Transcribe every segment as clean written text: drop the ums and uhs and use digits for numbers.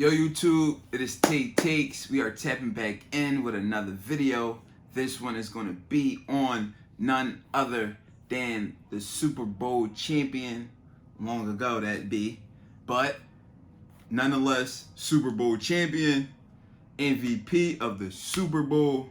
Yo YouTube, it is Tate Takes. We are tapping back in with another video. This one is going to be on none other than the Super Bowl champion. Long ago that be. But nonetheless, Super Bowl champion, MVP of the Super Bowl,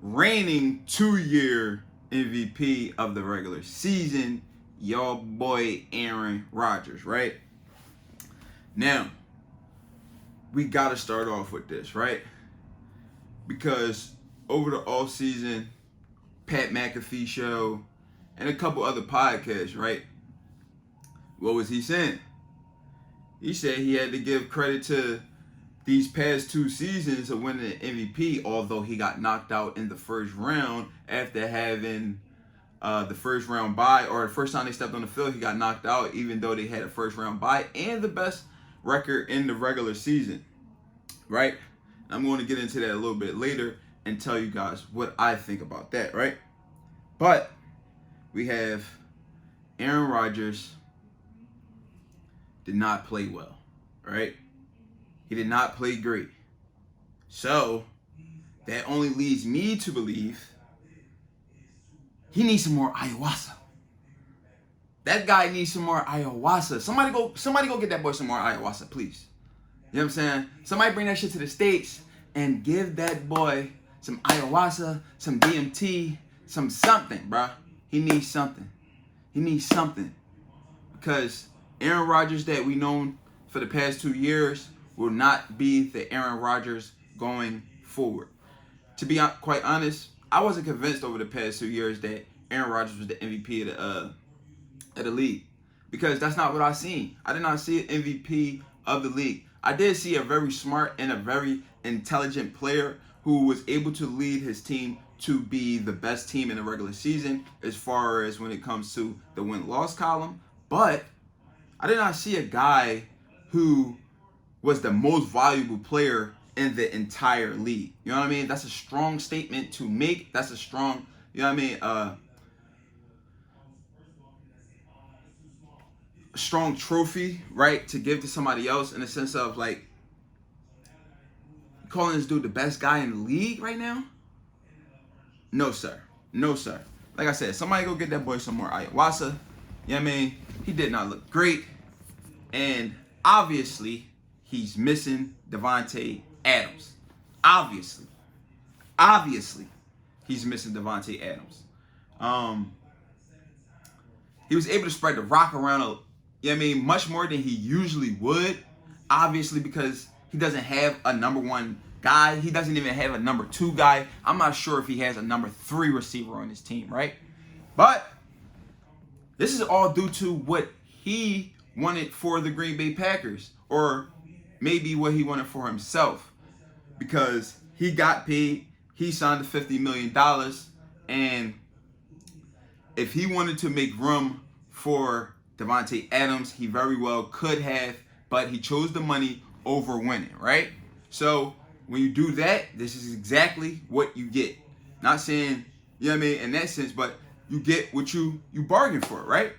reigning 2-year MVP of the regular season, y'all boy Aaron Rodgers, right? Now, we got to start off with this, right? Because over the off season, Pat McAfee show and a couple other podcasts, right? What was he saying? He said he had to give credit to these past 2 seasons of winning the MVP, although he got knocked out in the first round after having the first round bye, or the first time they stepped on the field, he got knocked out, even though they had a first round bye and the best record in the regular season, right? I'm going to get into that a little bit later and tell you guys what I think about that, right? But we have Aaron Rodgers did not play well, right? He did not play great. So that only leads me to believe he needs some more ayahuasca. That guy needs some more ayahuasca. Somebody go get that boy some more ayahuasca, please. You know what I'm saying? Somebody bring that shit to the States and give that boy some ayahuasca, some DMT, some something, bruh. He needs something. He needs something. Because Aaron Rodgers that we known for the past 2 years will not be the Aaron Rodgers going forward. To be quite honest, I wasn't convinced over the past 2 years that Aaron Rodgers was the MVP of the league, because that's not what I seen. I did not see an MVP of the league. I did see a very smart and a very intelligent player who was able to lead his team to be the best team in the regular season as far as when it comes to the win-loss column. But I did not see a guy who was the most valuable player in the entire league. You know what I mean? That's a strong statement to make. That's a strong, you know what I mean? Strong trophy, right, to give to somebody else, in the sense of like calling this dude the best guy in the league right now. No sir, no sir. Like I said, somebody go get that boy some more ayahuasca. You know what I mean? He did not look great, and obviously he's missing Davante Adams. Obviously he's missing Davante Adams. He was able to spread the rock around you know what I mean, much more than he usually would. Obviously, because he doesn't have a number 1 guy. He doesn't even have a number 2 guy. I'm not sure if he has a number 3 receiver on his team, right? But this is all due to what he wanted for the Green Bay Packers, or maybe what he wanted for himself, because he got paid. He signed the $50 million, and if he wanted to make room for Davante Adams, he very well could have, but he chose the money over winning, right? So when you do that, this is exactly what you get. Not saying, you know what I mean, in that sense, but you get what you bargained for, right?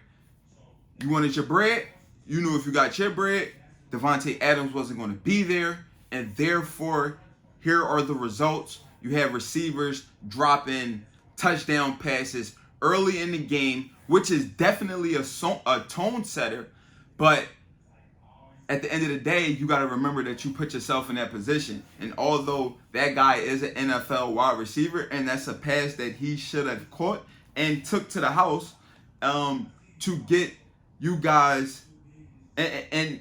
You wanted your bread. You knew if you got your bread, Davante Adams wasn't going to be there, and therefore, here are the results. You have receivers dropping touchdown passes early in the game, which is definitely a tone setter. But at the end of the day, you got to remember that you put yourself in that position. And although that guy is an NFL wide receiver, and that's a pass that he should have caught and took to the house to get you guys, and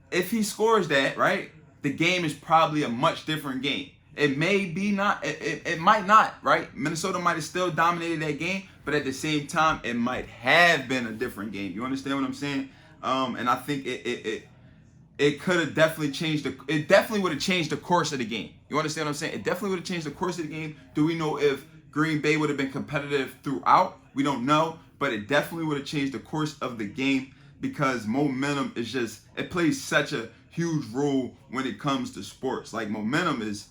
if he scores that, right, the game is probably a much different game. It may be not, it might not, right? Minnesota might have still dominated that game, but at the same time, it might have been a different game. You understand what I'm saying? And I think it could have definitely changed it definitely would have changed the course of the game. You understand what I'm saying? It definitely would have changed the course of the game. Do we know if Green Bay would have been competitive throughout? We don't know, but it definitely would have changed the course of the game, because momentum is just, it plays such a huge role when it comes to sports. Like momentum is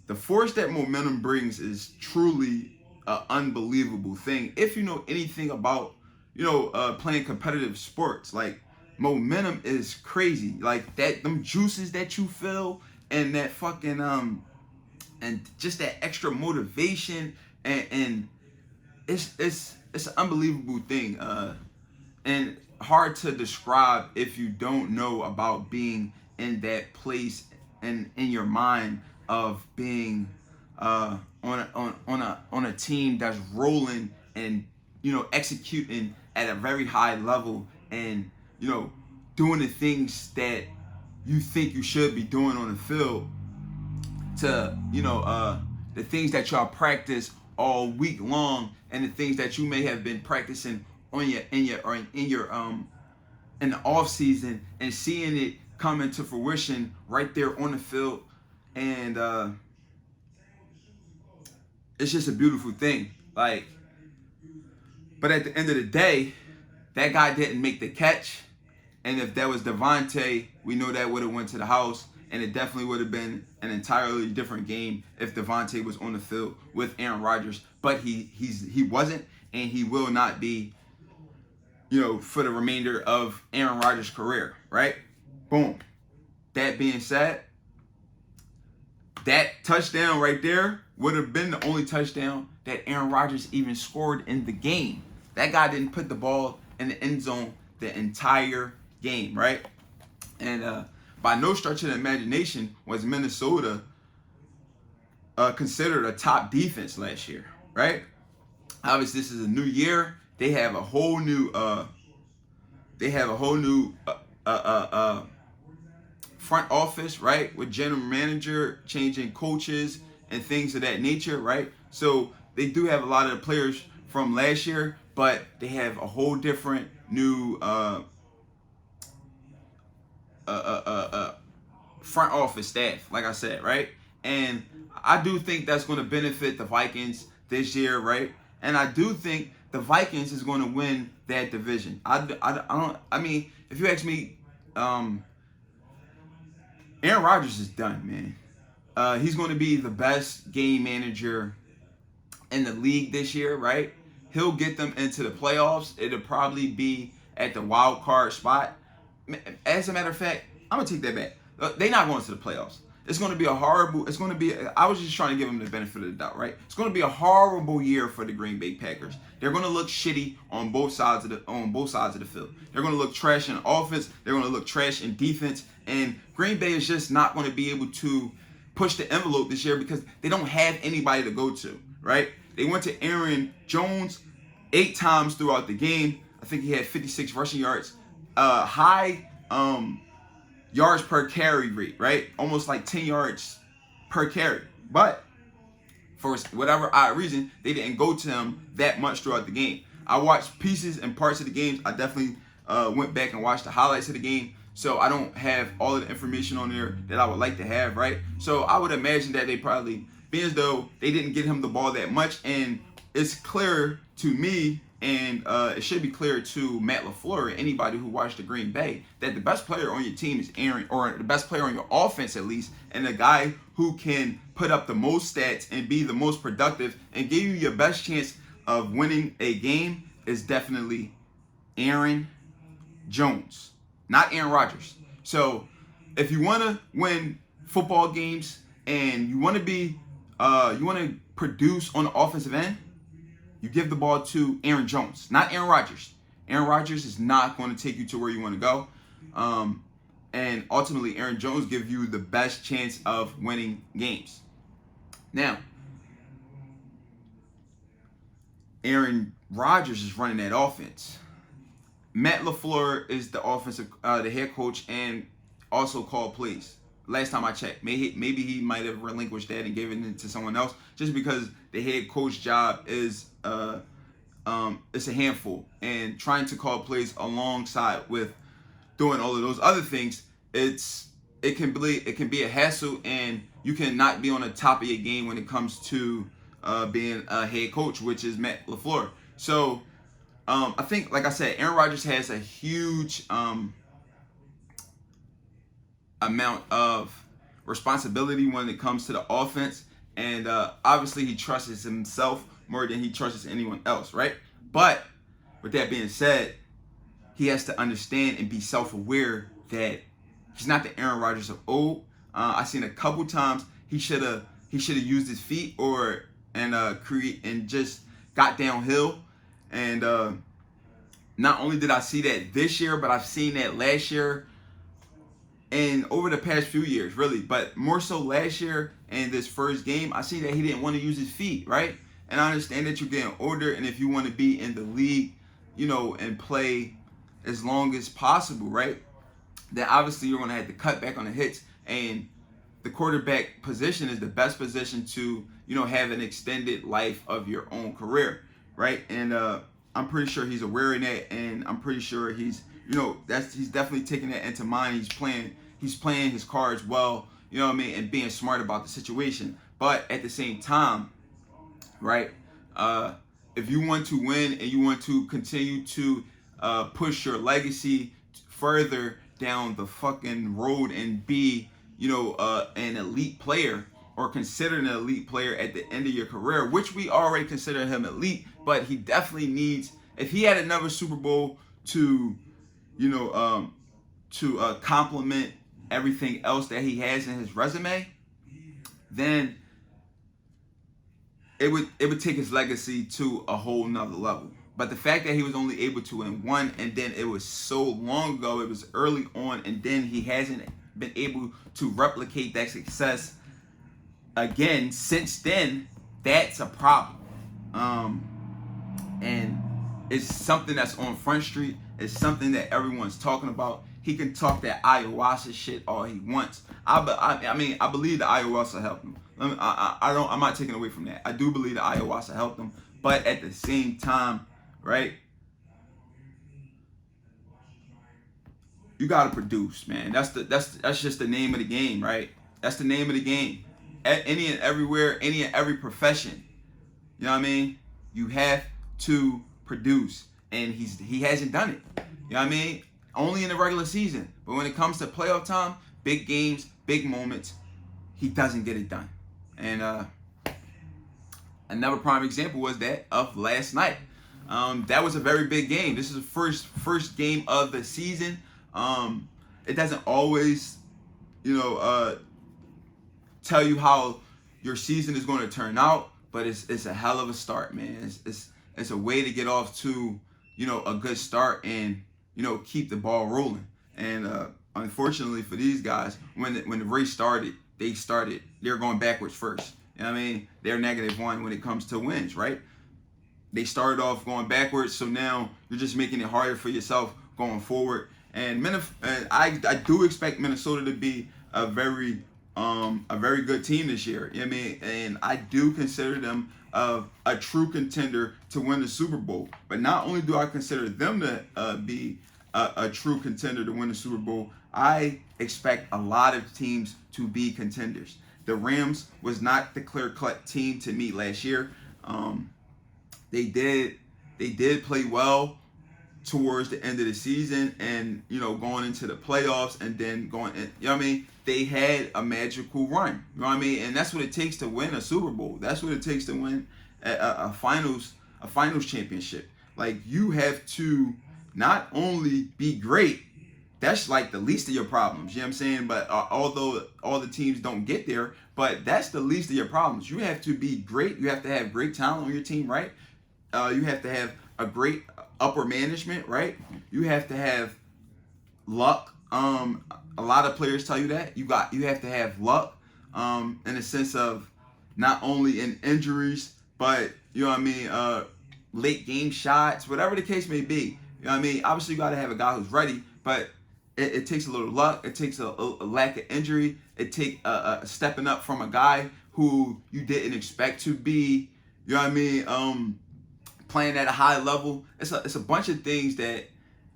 the force that momentum brings is truly an unbelievable thing. If you know anything about playing competitive sports. Like, momentum is crazy. Like them juices that you feel, and that fucking and just that extra motivation, and it's an unbelievable thing. And hard to describe if you don't know about being in that place and in your mind of being on a team that's rolling and executing at a very high level, and doing the things that you think you should be doing on the field, to the things that y'all practice all week long, and the things that you may have been practicing on your in the off season, and seeing it come into fruition right there on the field. And it's just a beautiful thing. Like, but at the end of the day, that guy didn't make the catch. And if that was Davante, we know that would have went to the house. And it definitely would have been an entirely different game if Davante was on the field with Aaron Rodgers. But he wasn't, and he will not be, for the remainder of Aaron Rodgers' career, right? Boom. That being said, that touchdown right there would have been the only touchdown that Aaron Rodgers even scored in the game. That guy didn't put the ball in the end zone the entire game, right? And by no stretch of the imagination was Minnesota considered a top defense last year, right? Obviously, this is a new year. They have a whole new front office, right? With general manager changing coaches and things of that nature, right? So they do have a lot of the players from last year, but they have a whole different new front office staff, like I said, right? And I do think that's going to benefit the Vikings this year, right? And I do think the Vikings is going to win that division. I mean, if you ask me, Aaron Rodgers is done, man. He's going to be the best game manager in the league this year, right? He'll get them into the playoffs. It'll probably be at the wild card spot. As a matter of fact, I'm going to take that back. They're not going to the playoffs. It's going to be I was just trying to give them the benefit of the doubt, right? It's going to be a horrible year for the Green Bay Packers. They're going to look shitty on both sides of the field. They're going to look trash in offense. They're going to look trash in defense. And Green Bay is just not going to be able to push the envelope this year because they don't have anybody to go to, right? They went to Aaron Jones 8 times throughout the game. I think he had 56 rushing yards. High yards per carry rate, right? Almost like 10 yards per carry. But for whatever odd reason, they didn't go to him that much throughout the game. I watched pieces and parts of the games. I definitely went back and watched the highlights of the game. So I don't have all of the information on there that I would like to have, right? So I would imagine that they probably, being as though they didn't get him the ball that much, and it's clear to me, and it should be clear to Matt LaFleur, anybody who watched the Green Bay, that the best player on your team is Aaron, or the best player on your offense at least, and the guy who can put up the most stats and be the most productive and give you your best chance of winning a game is definitely Aaron Jones, not Aaron Rodgers. So if you want to win football games and you want to produce on the offensive end, you give the ball to Aaron Jones, not Aaron Rodgers. Aaron Rodgers is not going to take you to where you want to go. And ultimately, Aaron Jones gives you the best chance of winning games. Now, Aaron Rodgers is running that offense. Matt LaFleur is the head coach, and also called plays. Last time I checked, maybe he might have relinquished that and given it to someone else, just because the head coach job is it's a handful, and trying to call plays alongside with doing all of those other things, it can be a hassle, and you cannot be on the top of your game when it comes to being a head coach, which is Matt LaFleur. So I think, like I said, Aaron Rodgers has a huge amount of responsibility when it comes to the offense, and obviously he trusts himself more than he trusts anyone else, right? But with that being said, he has to understand and be self-aware that he's not the Aaron Rodgers of old. I seen a couple times he should have used his feet and just got downhill. And not only did I see that this year, but I've seen that last year and over the past few years, really. But more so last year and this first game, I see that he didn't want to use his feet, right? And I understand that you're getting older, and if you want to be in the league, and play as long as possible, right? Then obviously you're going to have to cut back on the hits, and the quarterback position is the best position to, have an extended life of your own career, right? And I'm pretty sure he's aware of that, and I'm pretty sure he's definitely taking that into mind. He's playing his cards well, and being smart about the situation. But at the same time, right? If you want to win and you want to continue to push your legacy further down the fucking road and be, an elite player or considered an elite player at the end of your career, which we already consider him elite, but he definitely needs, if he had another Super Bowl to, complement everything else that he has in his resume, then it would take his legacy to a whole nother level. But the fact that he was only able to win one, and then it was so long ago, it was early on, and then he hasn't been able to replicate that success again since then, that's a problem. And it's something that's on Front Street. It's something that everyone's talking about. He can talk that ayahuasca shit all he wants. I believe the ayahuasca helped him. I'm not taking away from that. I do believe the ayahuasca helped him, but at the same time, right? You gotta produce, man. That's just the name of the game, right? That's the name of the game. At any and everywhere, any and every profession, you know what I mean? You have to produce, and he hasn't done it. You know what I mean? Only in the regular season, but when it comes to playoff time, big games, big moments, he doesn't get it done. And another prime example was that of last night. That was a very big game. This is the first game of the season. It doesn't always, tell you how your season is going to turn out, but it's a hell of a start, man. It's a way to get off to, a good start and, keep the ball rolling. And unfortunately for these guys, when the race started, they're going backwards first. You know what I mean? They're -1 when it comes to wins, right? They started off going backwards, so now you're just making it harder for yourself going forward. And I do expect Minnesota to be a very good team this year. You know what I mean? And I do consider them a true contender to win the Super Bowl. But not only do I consider them to be a true contender to win the Super Bowl, I expect a lot of teams to be contenders. The Rams was not the clear-cut team to me last year. They did play well towards the end of the season, and going into the playoffs, and then going in, you know what I mean? They had a magical run. You know what I mean? And that's what it takes to win a Super Bowl. That's what it takes to win a finals championship. Like, you have to not only be great, that's like the least of your problems. You know what I'm saying? But although all the teams don't get there, but that's the least of your problems. You have to be great. You have to have great talent on your team, right? You have to have a great upper management, right? You have to have luck. A lot of players tell you that. You have to have luck in the sense of not only in injuries, but late game shots, whatever the case may be. You know what I mean? Obviously, you got to have a guy who's ready, but it takes a little luck. It takes a lack of injury. It takes stepping up from a guy who you didn't expect to be, you know what I mean, playing at a high level. It's a bunch of things that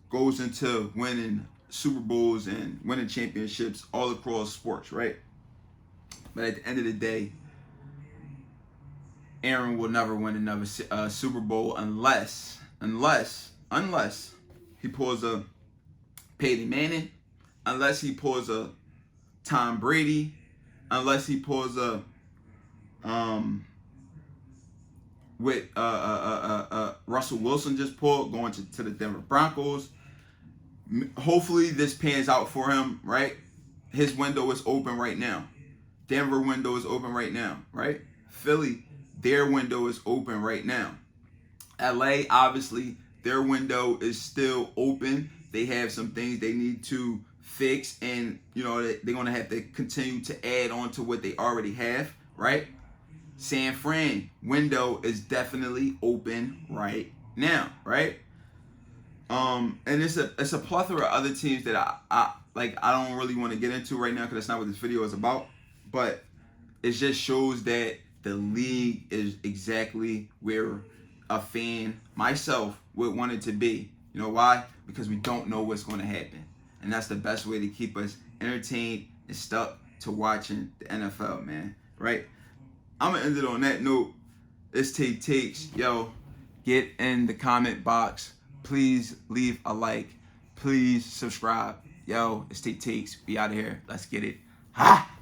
goes into winning Super Bowls and winning championships all across sports, right? But at the end of the day, Aaron will never win another Super Bowl unless he pulls a Peyton Manning, unless he pulls a Tom Brady, unless he pulls a with Russell Wilson just pulled, going to the Denver Broncos. Hopefully this pans out for him, right? His window is open right now. Denver window is open right now, right? Philly, their window is open right now. LA, obviously, their window is still open. They have some things they need to fix, and you know they're gonna have to continue to add on to what they already have, right? San Fran window is definitely open right now, right? And it's a plethora of other teams that I don't really want to get into right now because that's not what this video is about. But it just shows that the league is exactly where a fan, myself, would want it to be. You know why? Because we don't know what's going to happen. And that's the best way to keep us entertained and stuck to watching the NFL, man. Right? I'm going to end it on that note. It's Tate Takes. Yo, get in the comment box. Please leave a like. Please subscribe. Yo, it's Tate Takes. We out of here. Let's get it. Ha!